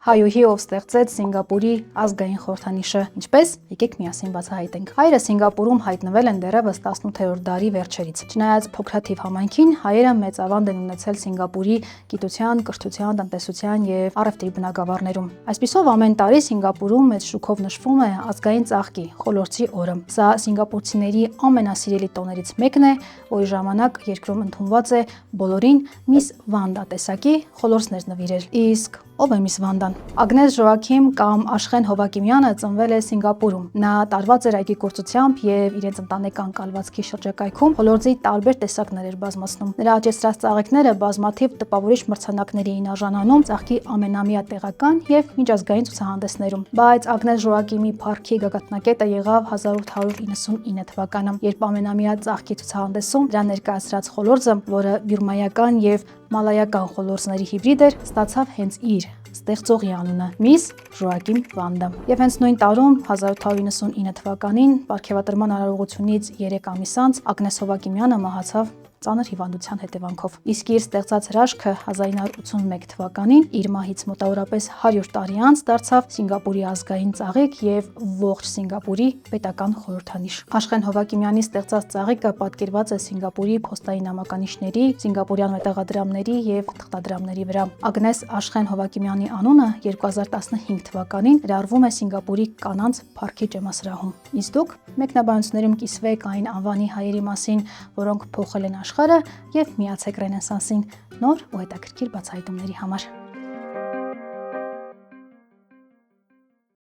Հայուհի, ով ստեղծեց Սինգապուրի ազգային խորհրդանիշը, ինչպես, եկեք միասին բացահայտենք։ Հայերը Սինգապուրում հայտնվել են դեռևս 18-րդ դարի վերջերից։ Չնայած փոքրաթիվ համայնքին, հայերը մեծ ավանդ են ունեցել Սինգապուրի գիտության, կրթության, տնտեսության եւ առևտրի բնագավառներում։ Այսպիսով ամեն տարի Սինգապուրում մեծ շուկով նշվում է ազգային ծաղկի խոլորձի օրը։ Սա սինգապուրցիների ամենասիրելի տոներից մեկն է, որի ժամանակ երկրում ընդունված է բոլորին Miss Vanda տեսակի խոլորձներ նվիրել։ Իսկ ով է Miss Vanda-ն։ Ագնես Ժոակիմ կամ Աշխեն Հովակիմյանը ծնվել է Սինգապուրում։ Նա տարված էր այգեգործությամբ եւ իրենց ընտանեկան կալվածքի շրջակայքում խոլորձի տարբեր տեսակներ էր բազմացնում։ Նրա աճեցրած ծաղիկները բազմաթիվ տպավորիչ մրցանակների էին արժանանում ծաղկի ամենամյա տեղական եւ միջազգային ցուցահանդեսներում։ Բայց Ագնես Ժոակիմի փառքի գագաթնակետը եղավ 1899 թվականը, երբ ամենամյա ծաղկի ցուցահանդեսում դրա ներկայացրած խոլորձը, որը բյուրմայական եւ մալայական խոլորձների հիբրիդ էր, ստացավ հենց իր ստեղծողի անունը՝ Miss Joaquim Vanda։ Եվ հենց նույն տարում 1899 թվականին պարգևատրման արարողությունից 3 ամիս անց Ագնես Հովակիմյանը մահացավ ծանր հիվանդության հետևանքով։ Իսկ իր ստեղծած հրաշքը 1981 թվականին իր մահից մոտավորապես 100 տարի անց դարձավ Սինգապուրի ազգային ծաղիկ եւ ողջ Սինգապուրի պետական խորհրդանիշ։ Աշխեն Հովակիմյանի ստեղծած ծաղիկը պատկերված է Սինգապուրի փոստային նամականիշների, սինգապուրյան մետաղադրամների եւ թղթադրամների վրա։ Ագնես Աշխեն Հովակիմյանի անունը 2015 թվականին գրառվում է Սինգապուրի կանանց փառքի ջերմասրահում։ Իսկ դուք մեկնաբանություններում կիսվեք այն անվանի հայերի մասին, որոնք փոխել են աշխարհը, եւ միացեք Ռենեսանսին նոր ու հետաքրքիր բացահայտումների համար։